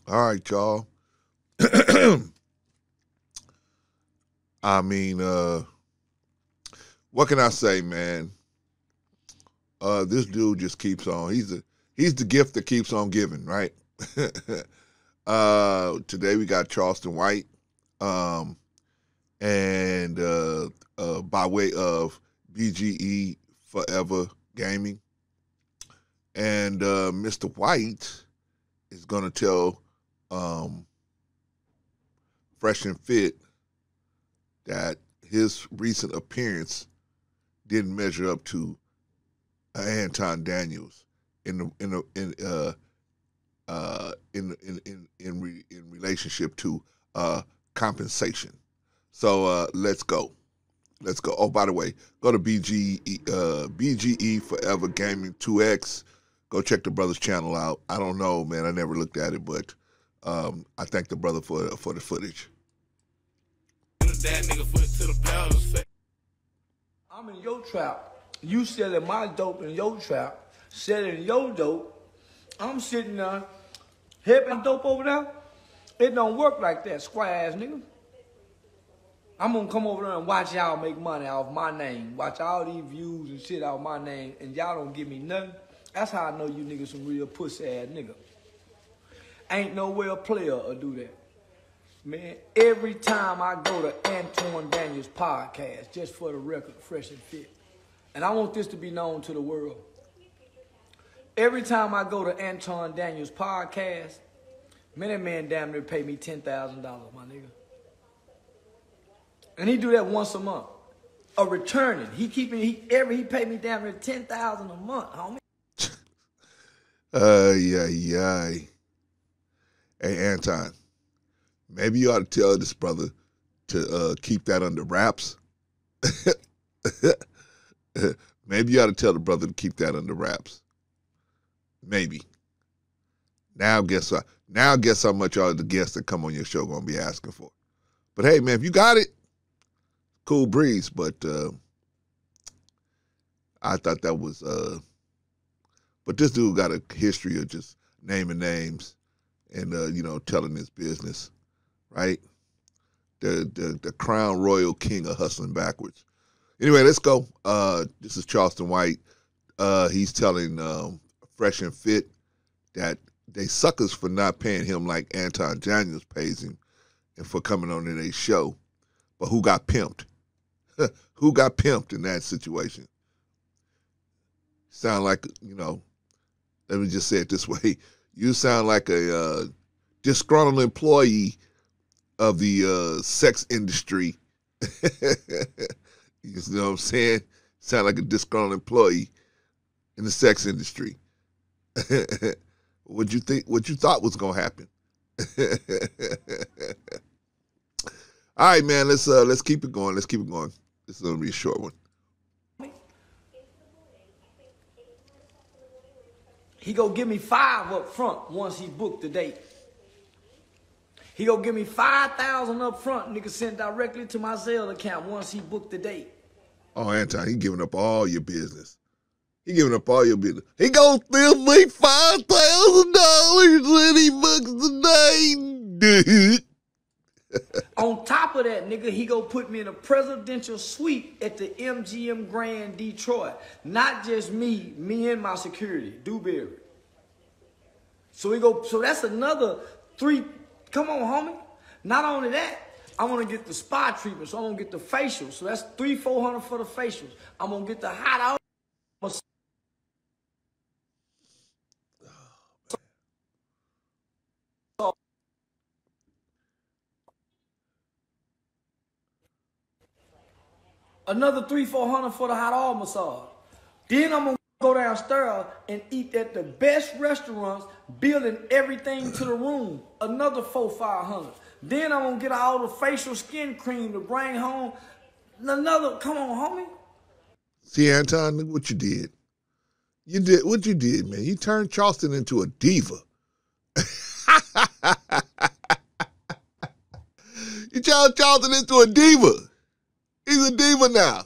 All right, y'all. I mean, what can I say, man? This dude just keeps on. He's the gift that keeps on giving, right? Today we got Charleston White, and by way of BGE Forever Gaming, and Mr. White is gonna tell Fresh and Fit that his recent appearance didn't measure up to Anton Daniels in relationship to compensation. So let's go. Let's go. Oh, by the way, go to BGE Forever Gaming 2X. Go check the brother's channel out. I don't know, man. I never looked at it, but I thank the brother for the footage. I'm in your trap. You selling my dope in your trap, selling your dope. I'm sitting there, helping dope over there. It don't work like that, square ass nigga. I'm gonna come over there and watch y'all make money off my name. Watch all these views and shit off my name, and y'all don't give me nothing. That's how I know you niggas some real pussy ass nigga. Ain't no way a player will do that. Man, every time I go to Antoine Daniels' podcast, just for the record, Fresh and Fit, and I want this to be known to the world. Every time I go to Antoine Daniels' podcast, man, that man damn near pay me $10,000, my nigga. And he do that once a month. A returning. He pay me damn near $10,000 a month, homie. Yeah. Hey, Anton, maybe you ought to tell this brother to keep that under wraps. Maybe you ought to tell the brother to keep that under wraps. Maybe. Now guess how much all the guests that come on your show gonna be asking for. But hey, man, if you got it, cool breeze. But I thought that was. But this dude got a history of just naming names and telling his business, right? The crown royal king of hustling backwards. Anyway, let's go. This is Charleston White. He's telling Fresh and Fit that they suckers for not paying him like Anton Daniels pays him and for coming on to their show. But who got pimped? Who got pimped in that situation? Sound like, let me just say it this way. You sound like a disgruntled employee of the sex industry. You know what I'm saying? Sound like a disgruntled employee in the sex industry. What you thought was gonna happen? All right, man. Let's keep it going. Let's keep it going. This is gonna be a short one. He go give me 5 up front once he booked the date. He go give me 5,000 up front, nigga, sent directly to my Zelle account once he booked the date. Oh, Anton, he giving up all your business. He giving up all your business. He gonna still make $5,000 when he books the date. On top of that, nigga, he go put me in a presidential suite at the MGM Grand Detroit. Not just me and my security, Dewberry. So that's another 3. Come on, homie. Not only that, I want to get the spa treatment, so I'm going to get the facial. So that's $300-400 for the facials. I'm going to get the hot out. Another $300-400 for the hot oil massage. Then I'm going to go downstairs and eat at the best restaurants, building everything to the room. Another $400-500. Then I'm going to get all the facial skin cream to bring home. Another, come on, homie. See, Anton, look what you did. You did what you did, man. You turned Charleston into a diva. You turned Charleston into a diva. He's a diva now.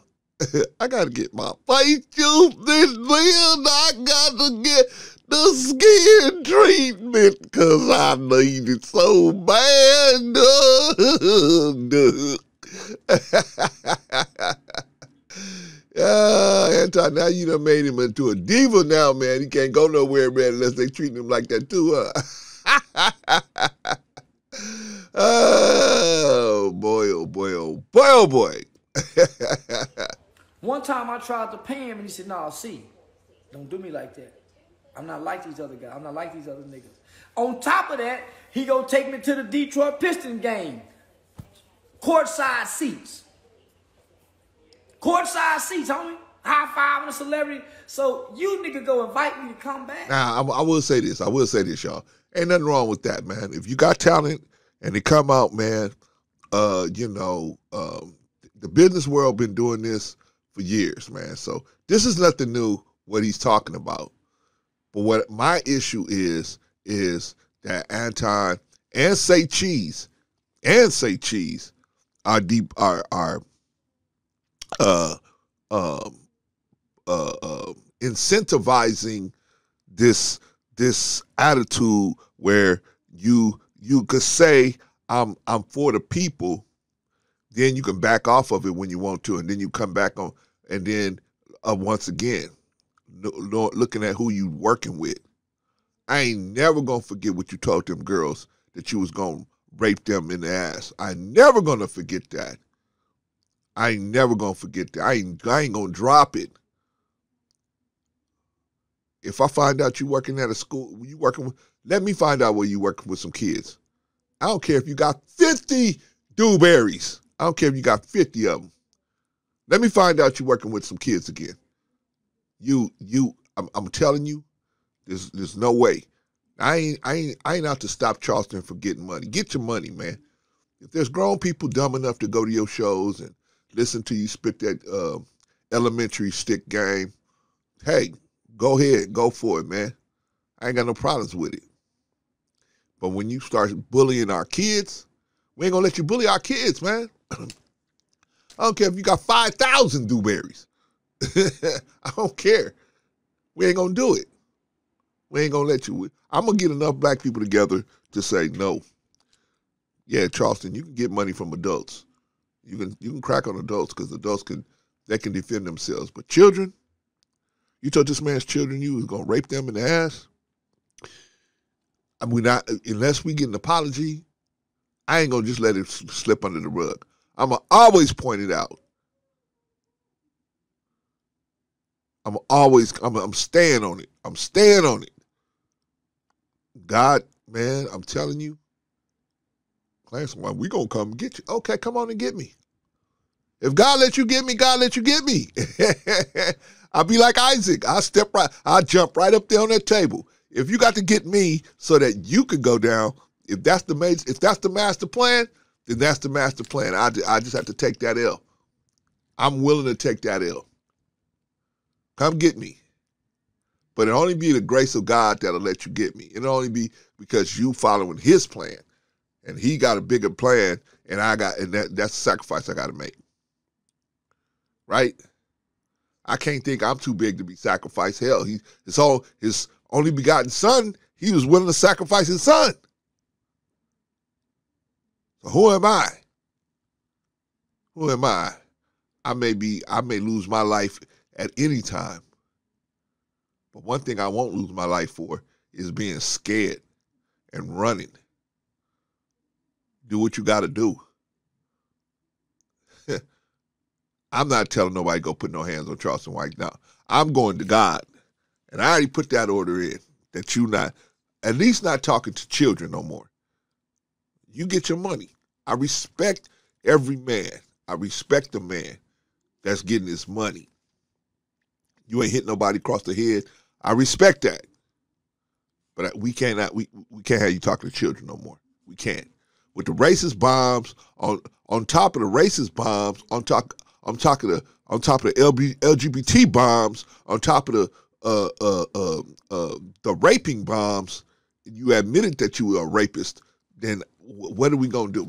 I got to get my face juice this build. I got to get the skin treatment because I need it so bad. Anton, now you done made him into a diva now, man. He can't go nowhere, man, unless they treat him like that too, huh? Oh, boy, oh, boy, oh, boy, oh, boy. One time I tried to pay him and he said, "No, see, don't do me like that. I'm not like these other guys. I'm not like these other niggas." On top of that, he gonna take me to the Detroit Pistons game. Courtside seats. Courtside seats, homie. High five on a celebrity. So you nigga go invite me to come back. Now, I will say this. I will say this, y'all. Ain't nothing wrong with that, man. If you got talent and they come out, man, the business world been doing this for years, man. So this is nothing new, what he's talking about. But what my issue is that Anton and Say Cheese are incentivizing this attitude where you could say I'm for the people, then you can back off of it when you want to, and then you come back on, and then once again, looking at who you working with. I ain't never gonna forget what you told them girls that you was gonna rape them in the ass. I ain't never gonna forget that. I ain't never gonna forget that. I ain't gonna drop it. If I find out you working at a school, let me find out where you working with some kids. I don't care if you got 50 dewberries. I don't care if you got 50 of them. Let me find out you working with some kids again. I'm telling you, there's no way. I ain't out to stop Charleston from getting money. Get your money, man. If there's grown people dumb enough to go to your shows and listen to you spit that elementary stick game, hey, go ahead, go for it, man. I ain't got no problems with it. But when you start bullying our kids, we ain't gonna let you bully our kids, man. I don't care if you got 5,000 dewberries. I don't care. We ain't gonna do it. We ain't gonna let you. I'm gonna get enough black people together to say no. Yeah, Charleston, you can get money from adults. You can crack on adults because adults can defend themselves. But children, you told this man's children you was gonna rape them in the ass. I mean, unless we get an apology, I ain't gonna just let it slip under the rug. I'm gonna always point it out. I'm staying on it. I'm staying on it. God, man, I'm telling you, Clarence, well, we gonna come get you. Okay, come on and get me. If God let you get me, God let you get me. I'll be like Isaac. I'll jump right up there on that table. If you got to get me so that you could go down, if that's the master plan, then that's the master plan. I just have to take that L. I'm willing to take that L. Come get me. But it'll only be the grace of God that'll let you get me. It'll only be because you following his plan. And he got a bigger plan, and that's the sacrifice I gotta make. Right? I can't think I'm too big to be sacrificed. Hell, his only begotten son, he was willing to sacrifice his son. So who am I? Who am I? I may lose my life at any time. But one thing I won't lose my life for is being scared and running. Do what you got to do. I'm not telling nobody go put no hands on Charleston White now. I'm going to God. And I already put that order in that you not, at least not talking to children no more. You get your money. I respect every man. I respect the man that's getting his money. You ain't hit nobody across the head. I respect that. But we can't have you talking to children no more. We can't. With the racist bombs on top of the racist bombs, on top of the LGBT bombs, on top of the raping bombs, you admitted that you were a rapist. Then what are we gonna do?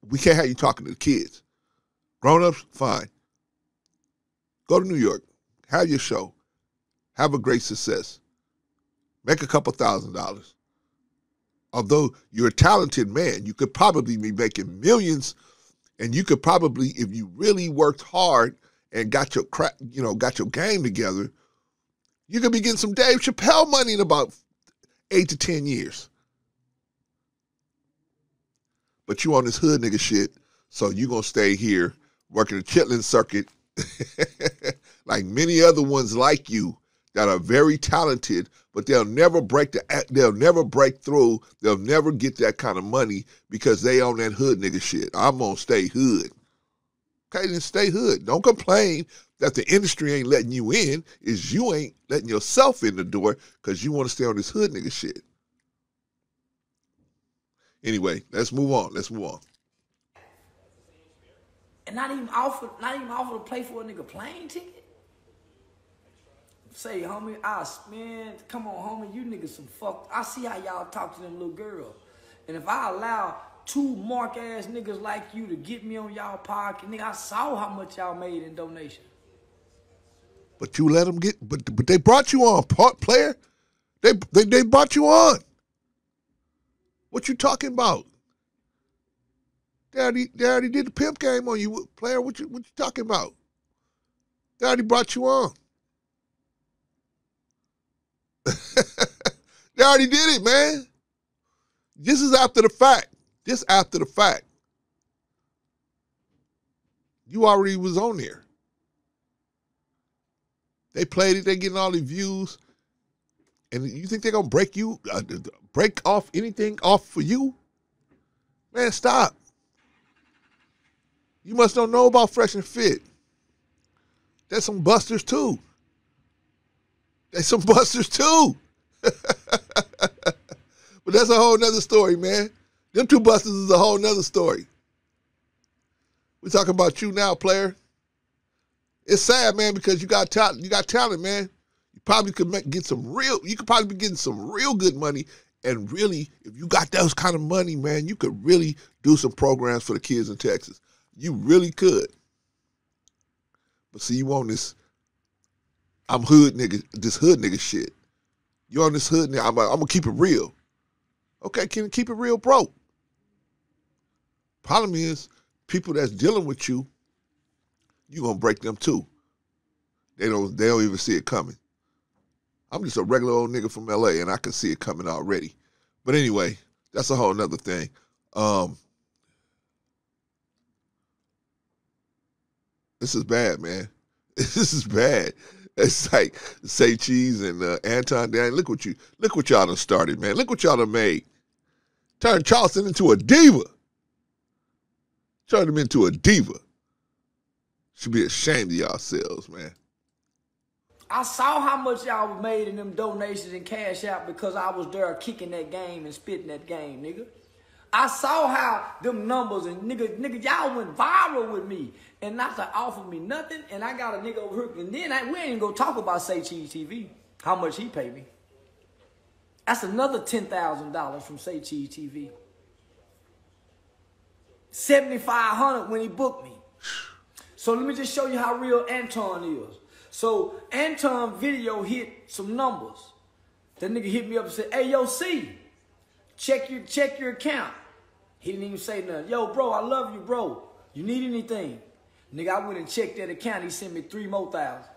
We can't have you talking to the kids. Grown-ups, fine. Go to New York, have your show, have a great success. Make a couple $1,000s. Although you're a talented man, you could probably be making millions, and you could probably, if you really worked hard and got your got your game together, you could be getting some Dave Chappelle money in about 8 to 10 years. But you on this hood nigga shit, so you gonna stay here working the chitlin circuit like many other ones like you that are very talented, but they'll never break through, they'll never get that kind of money because they on that hood nigga shit. I'm gonna stay hood. Okay, then stay hood. Don't complain that the industry ain't letting you in, is you ain't letting yourself in the door because you want to stay on this hood nigga shit. Anyway, let's move on. And not even offer to play for a nigga plane ticket. Say, homie, man, come on, homie, you niggas some fuck. I see how y'all talk to them little girls. And if I allow 2 mark-ass niggas like you to get me on y'all podcast, nigga, I saw how much y'all made in donation. But you let them get, but they brought you on, player. They brought you on. What you talking about? They already did the pimp game on you, player. What you talking about? They already brought you on. They already did it, man. This is after the fact. You already was on there. They played it. They getting all the views. And you think they're going to break off anything off for you? Man, stop. You must don't know about Fresh and Fit. There's some busters too. But that's a whole nother story, man. Them 2 busters is a whole nother story. We talking about you now, player. It's sad, man, because you got talent, man. You probably could you could probably be getting some real good money. And really, if you got those kind of money, man, you could really do some programs for the kids in Texas. You really could. But see, you on this, this hood nigga shit. You on this hood nigga, I'm gonna keep it real. Okay, can you keep it real, bro? Problem is, people that's dealing with you, you gonna break them too. They don't even see it coming. I'm just a regular old nigga from LA and I can see it coming already. But anyway, that's a whole nother thing. This is bad, man. This is bad. It's like Say Cheese and Anton Dan. Look what y'all done started, man. Look what y'all done made. Turned Charleston into a diva. Turned him into a diva. Should be ashamed of yourselves, man. I saw how much y'all made in them donations and cash out because I was there kicking that game and spitting that game, nigga. I saw how them numbers and nigga, y'all went viral with me and not to offer me nothing. And I got a nigga over here. And then we ain't gonna talk about Say Cheese TV, how much he paid me. That's another $10,000 from Say Cheese TV. $7,500 when he booked me. So let me just show you how real Anton is. So Anton video hit some numbers. That nigga hit me up and said, "Hey, yo, C, check your account." He didn't even say nothing. "Yo, bro, I love you, bro. You need anything?" Nigga, I went and checked that account. He sent me 3 more thousand.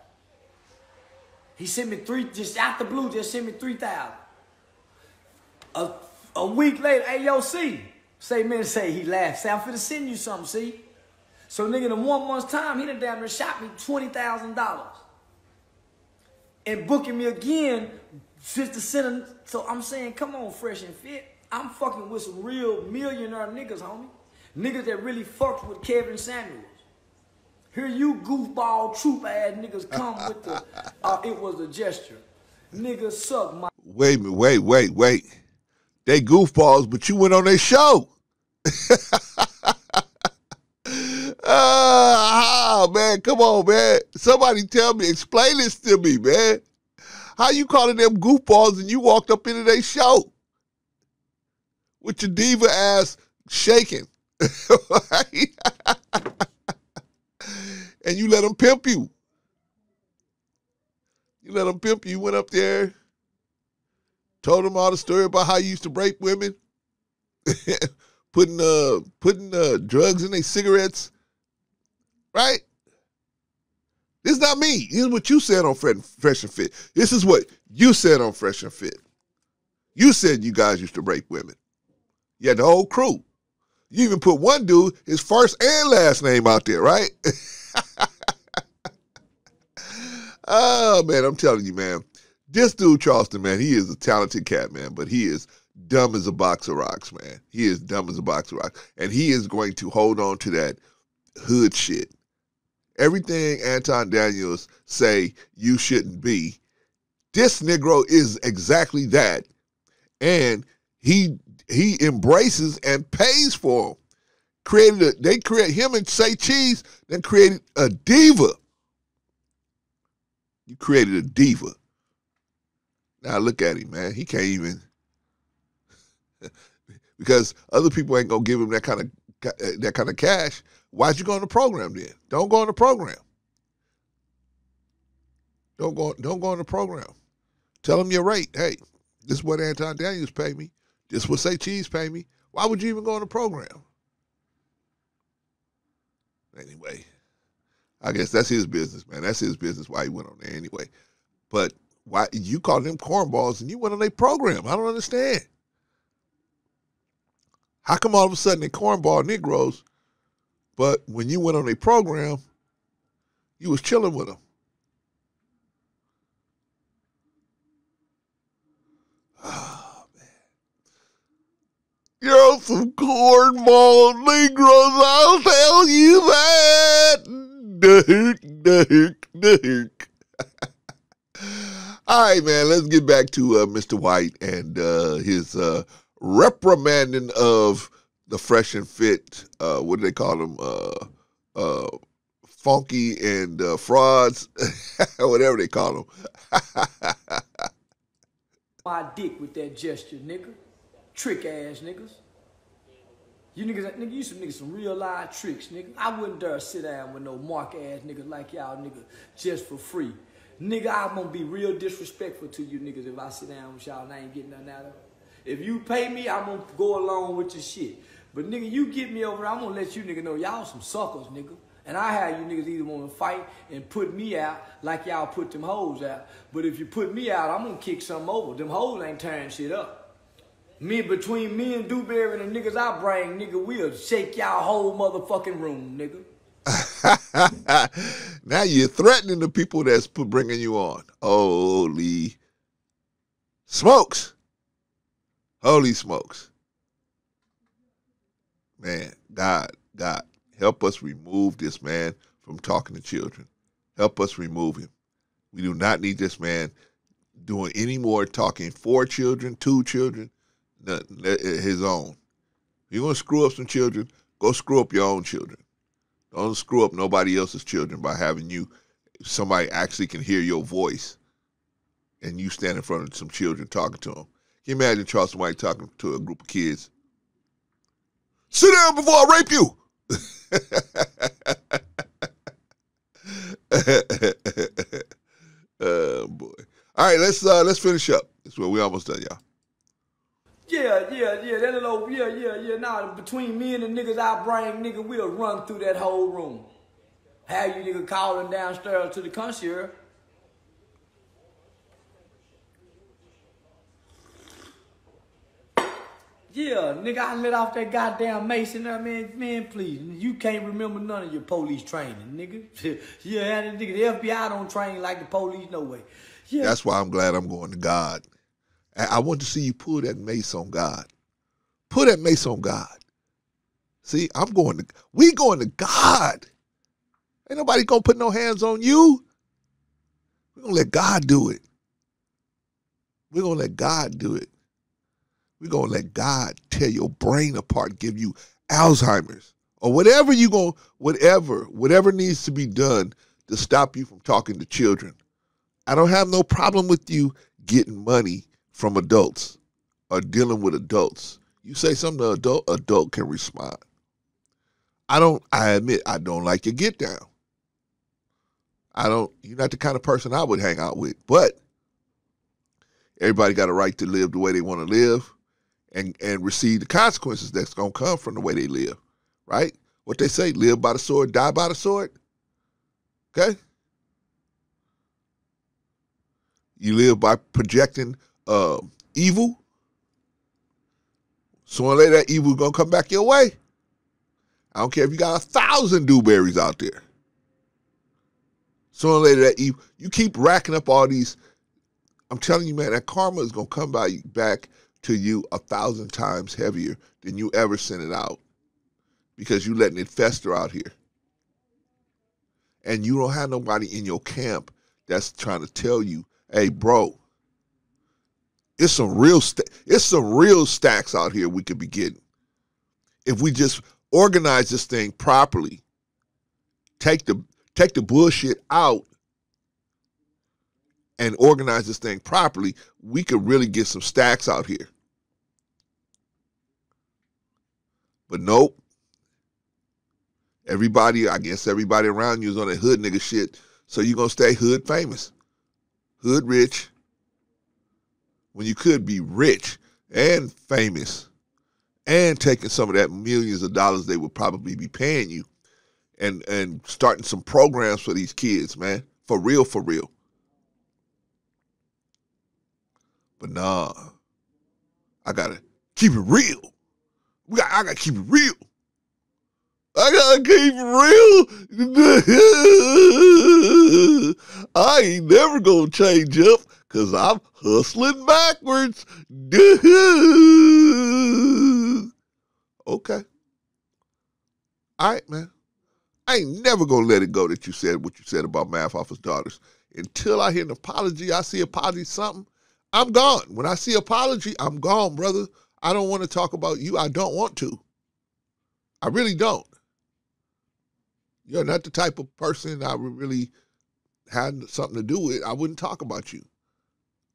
He sent me 3, just out the blue, just sent me 3,000. A week later, "Hey, yo, C." He laughed. Say, "I'm finna send you something, C." So nigga, in 1 month's time, he done damn near shot me $20,000. And booking me again, $50 cents. So I'm saying, come on, Fresh and Fit. I'm fucking with some real millionaire niggas, homie. Niggas that really fucked with Kevin Samuels. Here you goofball troop ass niggas come with the, it was a gesture. Niggas suck my. Wait. They goofballs, but you went on their show. Man, come on, man. Somebody tell me, explain this to me, man. How you calling them goofballs and you walked up into their show with your diva ass shaking? And you let them pimp you. You went up there. Told him all the story about how you used to rape women, putting drugs in their cigarettes, right? This is not me. This is what you said on Fresh and Fit. This is what you said on Fresh and Fit. You said you guys used to rape women. You had the whole crew. You even put one dude, his first and last name out there, right? Oh, man, I'm telling you, man. This dude, Charleston, man, he is a talented cat, man, but he is dumb as a box of rocks, man. He is dumb as a box of rocks. And he is going to hold on to that hood shit. Everything Anton Daniels say you shouldn't be, this Negro is exactly that. And he embraces and pays for them. They create him and Say Cheese, then created a diva. You created a diva. Now look at him, man. He can't even, because other people ain't gonna give him that kind of cash. Why'd you go on the program then? Don't go on the program. Don't go on the program. Tell him your rate. Hey, this is what Anton Daniels pay me. This is what Say Cheese pay me. Why would you even go on the program? Anyway, I guess that's his business, man. That's his business why he went on there anyway. But why you called them cornballs and you went on their program? I don't understand. How come all of a sudden they cornball Negroes, but when you went on their program, you was chilling with them? Oh, man. You're some cornball Negroes, I'll tell you that. Dirk. All right, man, let's get back to Mr. White and his reprimanding of the Fresh and Fit, what do they call them, funky and frauds, whatever they call them. My dick with that gesture, nigga. Trick ass niggas. You niggas, nigga, you some real live tricks, nigga. I wouldn't dare sit down with no mark ass niggas like y'all niggas just for free. Nigga, I'm gonna be real disrespectful to you niggas if I sit down with y'all and I ain't getting nothing out of it. If you pay me, I'm gonna go along with your shit. But nigga, you get me over there, I'm gonna let you nigga know y'all some suckers, nigga. And I have you niggas either want to fight and put me out like y'all put them hoes out. But if you put me out, I'm gonna kick something over. Them hoes ain't tearing shit up. Between me and Dewberry and the niggas I bring, nigga, we'll shake y'all whole motherfucking room, nigga. Now you're threatening the people that's bringing you on. Holy smokes. Holy smokes. Man, God, help us remove this man from talking to children. Help us remove him. We do not need this man doing any more talking for children, to children, his own. If you're going to screw up some children, go screw up your own children. Don't screw up nobody else's children by having somebody actually can hear your voice and you stand in front of some children talking to them. Can you imagine Charleston White talking to a group of kids? Sit down before I rape you. Oh, boy. All right, let's finish up. That's where we almost done, y'all. Yeah. That little, yeah. Nah, between me and the niggas I bring, nigga, we'll run through that whole room. Have you nigga calling downstairs to the concierge. Yeah, nigga, I let off that goddamn Mason there, man, please. You can't remember none of your police training, nigga. Yeah, nigga, the FBI don't train like the police, no way. Yeah. That's why I'm glad I'm going to God. I want to see you pull that mace on God. Pull that mace on God. See, we going to God. Ain't nobody gonna put no hands on you. We're gonna let God do it. We're gonna let God do it. We're gonna let God tear your brain apart, give you Alzheimer's, or whatever whatever needs to be done to stop you from talking to children. I don't have no problem with you getting money from adults or dealing with adults. You say something to adult can respond. I admit, I don't like your get down. You're not the kind of person I would hang out with. But Everybody got a right to live the way they want to live and receive the consequences that's going to come from the way they live, right? What they say, live by the sword, die by the sword, okay? You live by projecting evil. Sooner or later, that evil is going to come back your way. I don't care if you got 1,000 dewberries out there. Sooner or later, that evil, you keep racking up all these. I'm telling you, man, that karma is going to come back to you 1,000 times heavier than you ever sent it out because you letting it fester out here. And you don't have nobody in your camp that's trying to tell you, hey, bro, it's some real stacks out here we could be getting. If we just organize this thing properly, take the bullshit out and organize this thing properly, we could really get some stacks out here. But nope. I guess everybody around you is on that hood nigga shit, so you're going to stay hood famous, hood rich, when you could be rich and famous and taking some of that millions of dollars they would probably be paying you and starting some programs for these kids, man. For real, for real. But nah, I got to keep it real. I got to keep it real. I gotta keep it real. I ain't never gonna change up because I'm hustling backwards. Okay. All right, man. I ain't never gonna let it go that you said what you said about Math Office Daughters. Until I hear an apology, I see apology something, I'm gone. When I see apology, I'm gone, brother. I don't want to talk about you. I don't want to. I really don't. You're not the type of person I would really had something to do with. I wouldn't talk about you.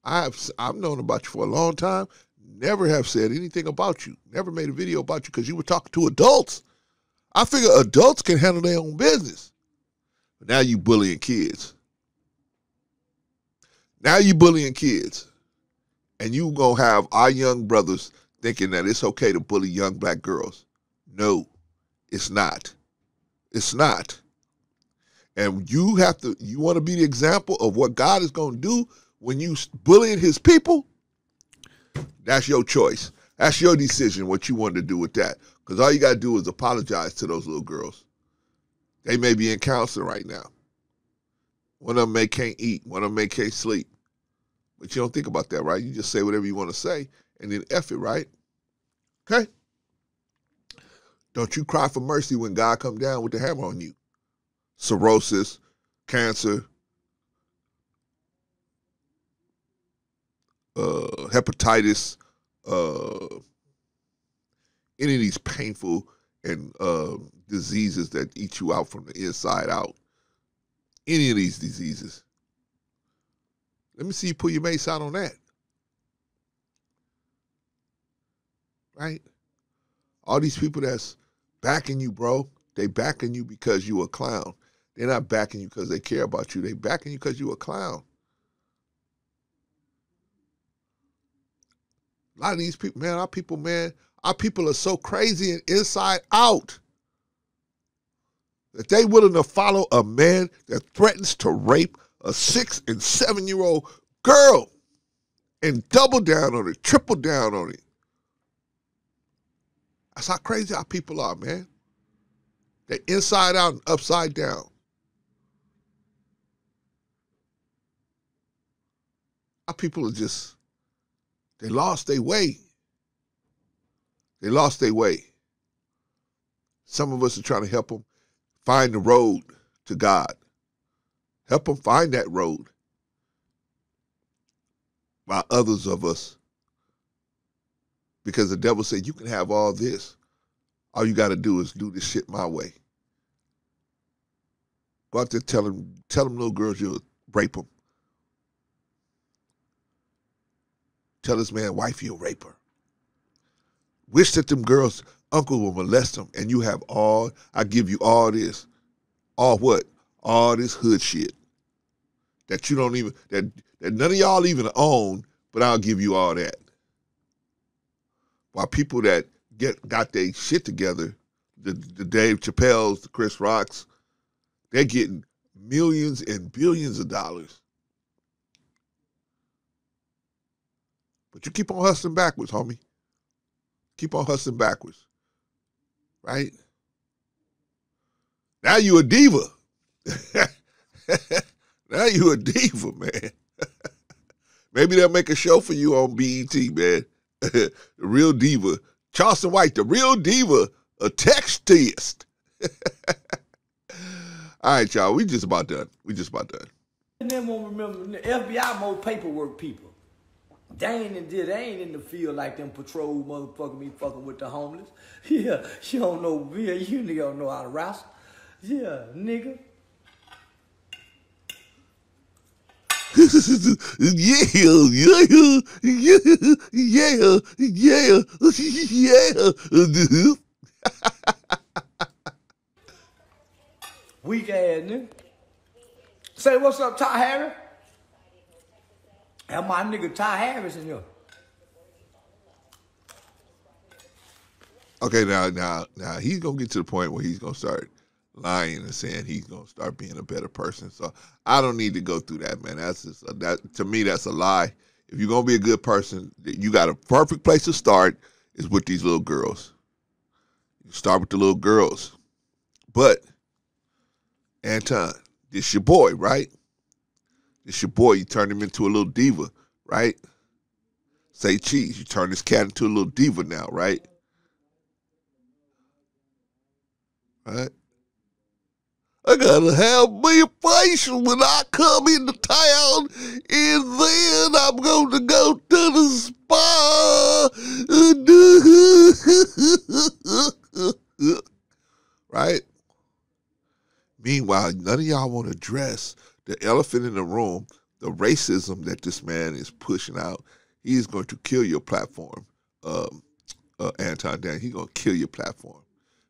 I've known about you for a long time. Never have said anything about you. Never made a video about you because you were talking to adults. I figure adults can handle their own business. But now you bullying kids. Now you bullying kids. And you going to have our young brothers thinking that it's okay to bully young black girls. No, it's not. It's not. And you want to be the example of what God is going to do when you bullying his people? That's your choice. That's your decision, what you want to do with that. Because all you got to do is apologize to those little girls. They may be in counseling right now. One of them can't eat. One of them can't sleep. But you don't think about that, right? You just say whatever you want to say and then F it, right? Okay? Don't you cry for mercy when God come down with the hammer on you. Cirrhosis, cancer, hepatitis, any of these painful and diseases that eat you out from the inside out. Any of these diseases. Let me see you pull your mace out on that. Right? All these people that's backing you, bro, they backing you because you a clown. They're not backing you because they care about you. They backing you because you a clown. A lot of these people, man, our people are so crazy and inside out that they willing to follow a man that threatens to rape a 6 and 7-year-old girl and double down on it, triple down on it. That's how crazy our people are, man. They're inside out and upside down. Our people are just, they lost their way. They lost their way. Some of us are trying to help them find the road to God. Help them find that road. While others of us, because the devil said, you can have all this. All you got to do is do this shit my way. Go out there, tell them little girls you'll rape them. Tell this man wife you'll rape her. Wish that them girls' uncle will molest them, and you have all, I give you all this. All what? All this hood shit that you don't even, that none of y'all even own, But I'll give you all that. While people that got their shit together, the Dave Chappelle's, the Chris Rocks, they're getting millions and billions of dollars. But you keep on hustling backwards, homie. Keep on hustling backwards. Right? Now you a diva. Now you a diva, man. Maybe they'll make a show for you on BET, man. The real diva. Charleston White, the real diva, a textist. All right, y'all. We just about done. And then won't remember the FBI more paperwork people. They ain't in the field like them patrol motherfucker me fucking with the homeless. Yeah, you don't know, yeah, you nigga don't know how to wrestle. Yeah, nigga. Yeah. Weak ass nigga. Say what's up, Ty Harris? Have my nigga Ty Harris in here. Okay, now he's gonna get to the point where he's gonna start lying and saying he's gonna start being a better person. So I don't need to go through that, man. That's just that to me. That's a lie. If you're gonna be a good person, you got a perfect place to start is with these little girls. You start with the little girls, but Anton, this your boy, right? This your boy. You turn him into a little diva, right? Say cheese. You turn this cat into a little diva now, right? Right? I gotta have me a face when I come into town, and then I'm gonna go to the spa. Right? Meanwhile, none of y'all want to address the elephant in the room, the racism that this man is pushing out. He is going to kill your platform, Anton Dan. He's going to kill your platform.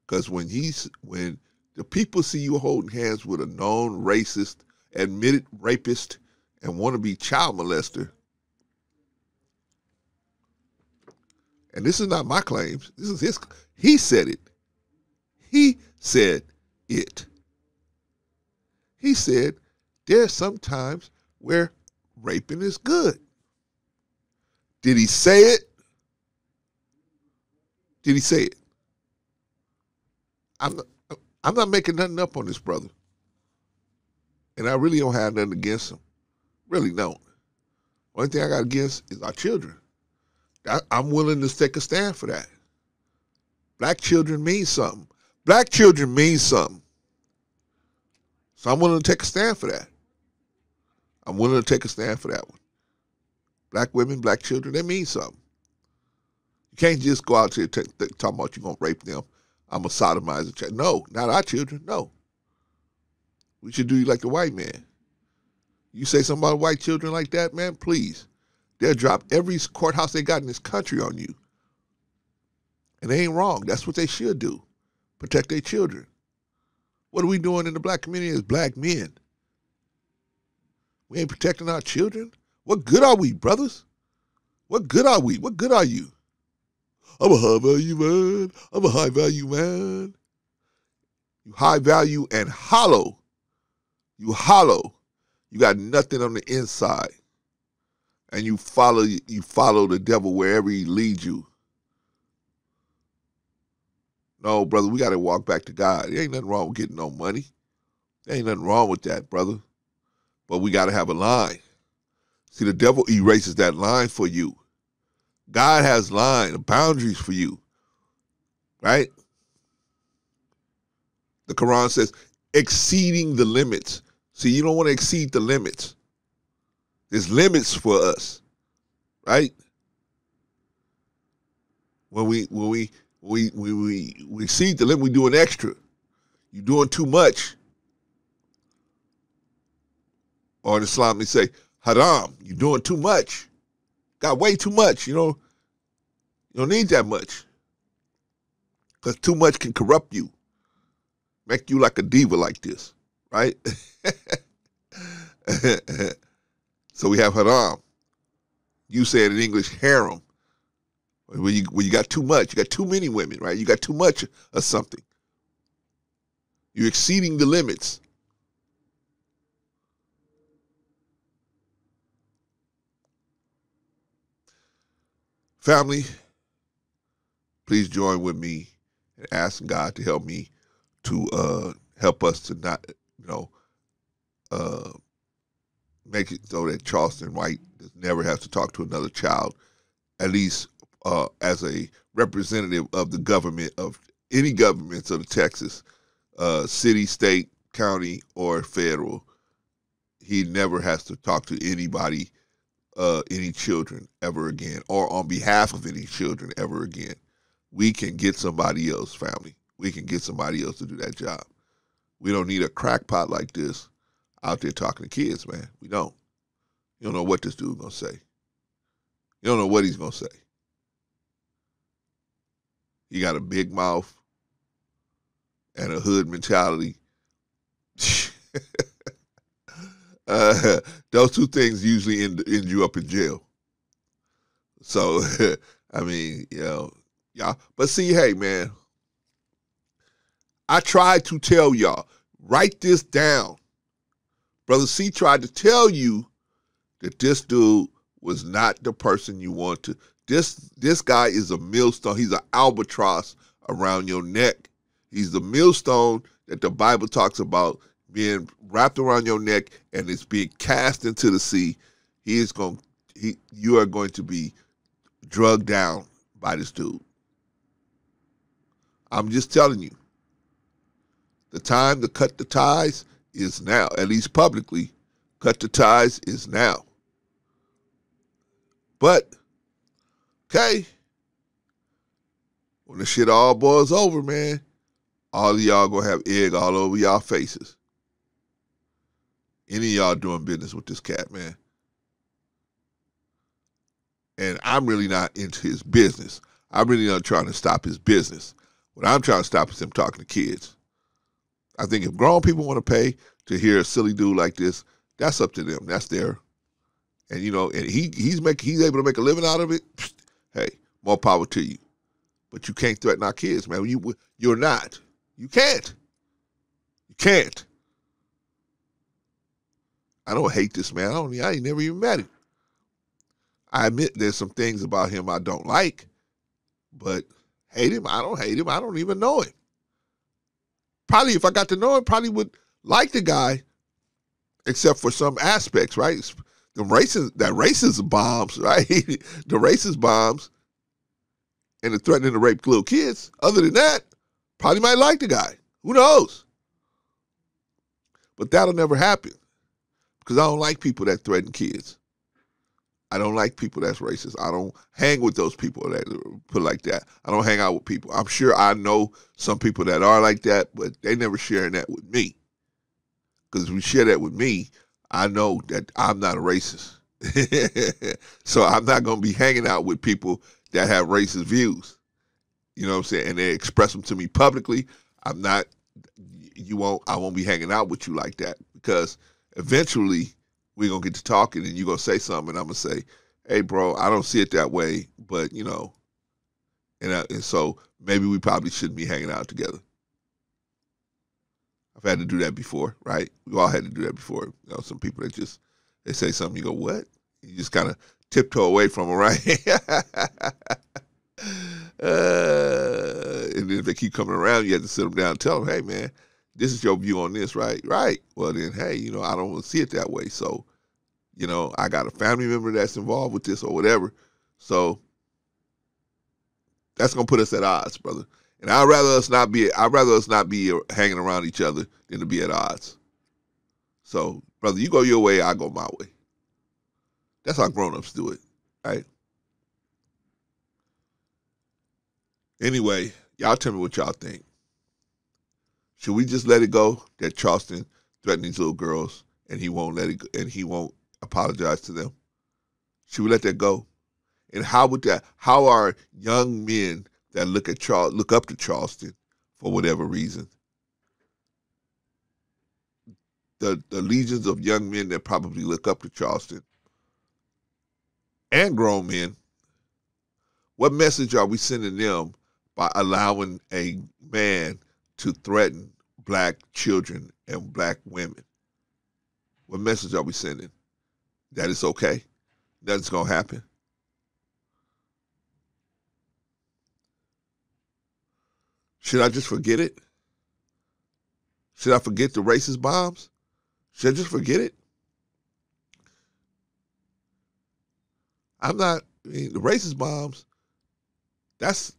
Because when the people see you holding hands with a known racist, admitted rapist, and wannabe child molester, and this is not my claims, this is his, he said it. He said it. He said there's some times where raping is good. Did he say it? Did he say it? I'm not making nothing up on this brother. And I really don't have nothing against him. Really don't. Only thing I got against is our children. I'm willing to take a stand for that. Black children mean something. Black children mean something. So I'm willing to take a stand for that. I'm willing to take a stand for that one. Black women, black children, they mean something. You can't just go out here talking about you're going to rape them. I'm going to sodomize a child. No, not our children, no. We should do you like the white man. You say something about white children like that, man, please. They'll drop every courthouse they got in this country on you. And they ain't wrong. That's what they should do. Protect their children. What are we doing in the black community as black men? We ain't protecting our children? What good are we, brothers? What good are we? What good are you? I'm a high value man. I'm a high value man. You high value and hollow. You hollow. You got nothing on the inside. And you follow the devil wherever he leads you. No, brother, we got to walk back to God. There ain't nothing wrong with getting no money. There ain't nothing wrong with that, brother. But we got to have a line. See, the devil erases that line for you. God has line, boundaries for you, right? The Quran says, exceeding the limits. See, you don't want to exceed the limits. There's limits for us, right? When we exceed the limit, we do an extra. You're doing too much. Or in Islam, they say, haram, you're doing too much. Got way too much, you know. You don't need that much. Because too much can corrupt you. Make you like a diva like this, right? So we have haram. You say it in English, harem. When you got too much, you got too many women, right? You got too much of something. You're exceeding the limits. Family, please join with me in asking God to help me to help us to not, make it so that Charleston White never has to talk to another child, at least as a representative of the government, of any governments of Texas, city, state, county, or federal. He never has to talk to anybody, any children ever again, or on behalf of any children ever again. We can get somebody else, family. We can get somebody else to do that job. We don't need a crackpot like this out there talking to kids, man. We don't. You don't know what this dude's going to say. You don't know what he's going to say. He got a big mouth and a hood mentality. Those two things usually end you up in jail. So, I mean, y'all. But see, hey, man, I tried to tell y'all, write this down. Brother C tried to tell you that this dude was not the person you want to. This guy is a millstone. He's an albatross around your neck. He's the millstone that the Bible talks about being wrapped around your neck and it's being cast into the sea. You are going to be drugged down by this dude. I'm just telling you. The time to cut the ties is now, at least publicly. Cut the ties is now. But, okay, when the shit all boils over, man, all of y'all gonna have egg all over y'all faces. Any of y'all doing business with this cat, man. And I'm really not into his business. I'm really not trying to stop his business. What I'm trying to stop is him talking to kids. I think if grown people want to pay to hear a silly dude like this, that's up to them. That's their, and and he's able to make a living out of it. Hey, more power to you. But you can't threaten our kids, man. You're not. You can't. You can't. I don't hate this man. I ain't never even met him. I admit there's some things about him I don't like, but hate him? I don't hate him. I don't even know him. Probably if I got to know him, probably would like the guy, except for some aspects, right? The racist bombs, right? The racist bombs and the threatening to rape little kids. Other than that, probably might like the guy. Who knows? But that'll never happen because I don't like people that threaten kids. I don't like people that's racist. I don't hang with those people that put like that. I don't hang out with people. I'm sure I know some people that are like that, but they never sharing that with me. Because if we share that with me, I know that I'm not a racist. So I'm not going to be hanging out with people that have racist views. You know what I'm saying? And they express them to me publicly. I won't be hanging out with you like that because eventually we're going to get to talking and you're going to say something and I'm going to say, hey, bro, I don't see it that way, but, and so maybe we probably shouldn't be hanging out together. I've had to do that before, right? We all had to do that before. Some people that they say something, you go, what? You just kind of tiptoe away from them, right? And then if they keep coming around, you have to sit them down and tell them, hey, man, this is your view on this, right? Right. Well, then, hey, I don't want to see it that way. So, I got a family member that's involved with this or whatever. So that's going to put us at odds, brother. And I'd rather us not be hanging around each other than to be at odds. So, brother, you go your way, I go my way. That's how grown-ups do it, right? Anyway, y'all tell me what y'all think. Should we just let it go that Charleston threatened these little girls and he won't let it go, and he won't apologize to them? Should we let that go? And how are young men that look up to Charleston for whatever reason, the legions of young men that probably look up to Charleston, and grown men, what message are we sending them by allowing a man to threaten black children and black women? What message are we sending? That it's okay? Nothing's going to happen? Should I just forget it? Should I forget the racist bombs? Should I just forget it? The racist bombs, that's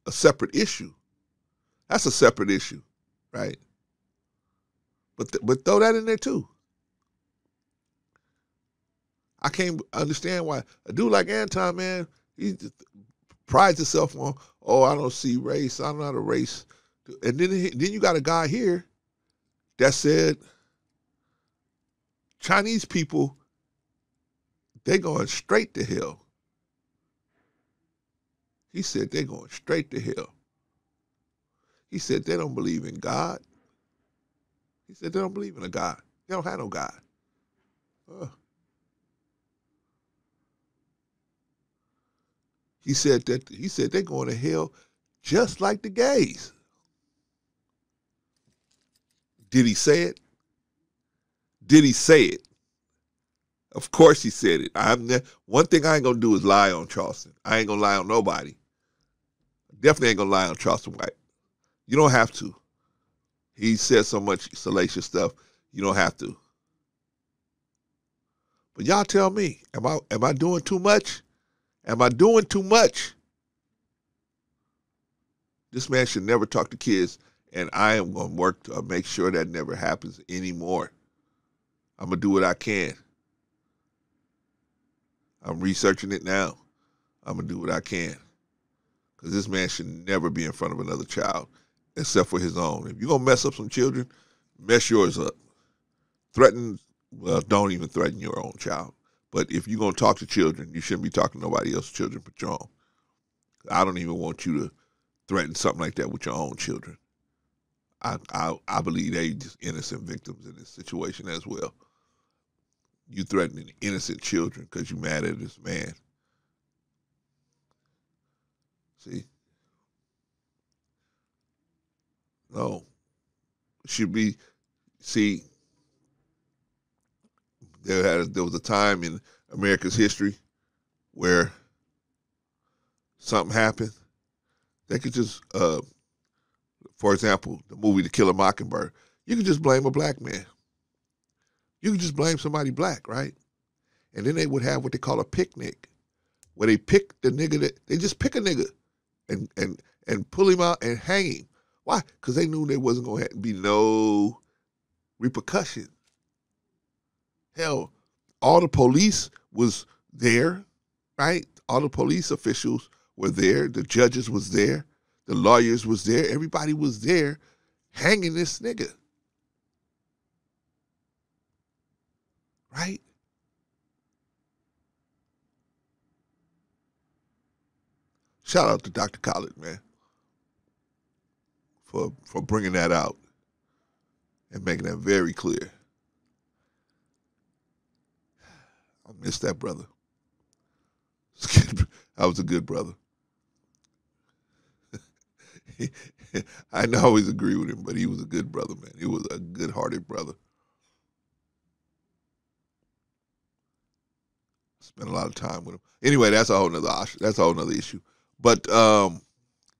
a separate issue. That's a separate issue, right? But throw that in there too. I can't understand why a dude like Anton, man, he prides himself on, oh, I don't see race, I'm not a race. And then you got a guy here that said Chinese people, they going straight to hell. He said they're going straight to hell. He said they don't believe in God. He said they don't believe in a God. They don't have no God. He said they're going to hell just like the gays. Did he say it? Did he say it? Of course he said it. One thing I ain't going to do is lie on Charleston. I ain't going to lie on nobody. Definitely ain't going to lie on Charleston White. You don't have to. He said so much salacious stuff. You don't have to. But y'all tell me, am I doing too much? Am I doing too much? This man should never talk to kids, and I am going to work to make sure that never happens anymore. I'm going to do what I can. I'm researching it now. I'm going to do what I can. Because this man should never be in front of another child except for his own. If you're going to mess up some children, mess yours up. Don't even threaten your own child. But if you're going to talk to children, you shouldn't be talking to nobody else's children but your own. I don't even want you to threaten something like that with your own children. I believe they just innocent victims in this situation as well. You threatening innocent children because you're mad at this man. See? No. Should be, see, there was a time in America's history where something happened. They could just, for example, the movie To Kill a Mockingbird, you could just blame a black man. You could just blame somebody black, right? And then they would have what they call a picnic, where they pick the nigga they just pick a nigga and pull him out and hang him. Why? Because they knew there wasn't going to be no repercussion. Hell, all the police was there, right? All the police officials were there. The judges was there. The lawyers was there. Everybody was there hanging this nigga. Right? Shout out to Dr. Khaled, man, for bringing that out and making that very clear. I miss that brother. I was a good brother. I didn't always agree with him, but he was a good brother, man. He was a good-hearted brother. Spent a lot of time with him. Anyway, that's a whole nother issue. But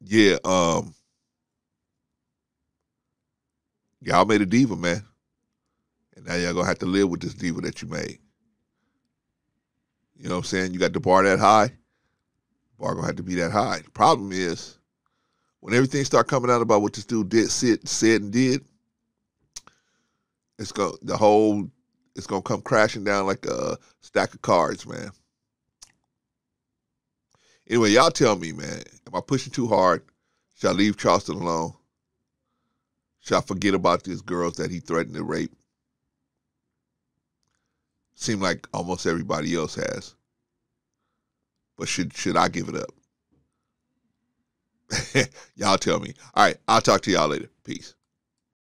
yeah, y'all made a diva, man, and now y'all gonna have to live with this diva that you made. You know what I'm saying? You got the bar that high. Bar gonna have to be that high. The problem is, when everything start coming out about what this dude said and did, it's gonna come crashing down like a stack of cards, man. Anyway, y'all tell me, man, am I pushing too hard? Should I leave Charleston alone? Should I forget about these girls that he threatened to rape? Seem like almost everybody else has. But should I give it up? Y'all tell me. All right, I'll talk to y'all later. Peace.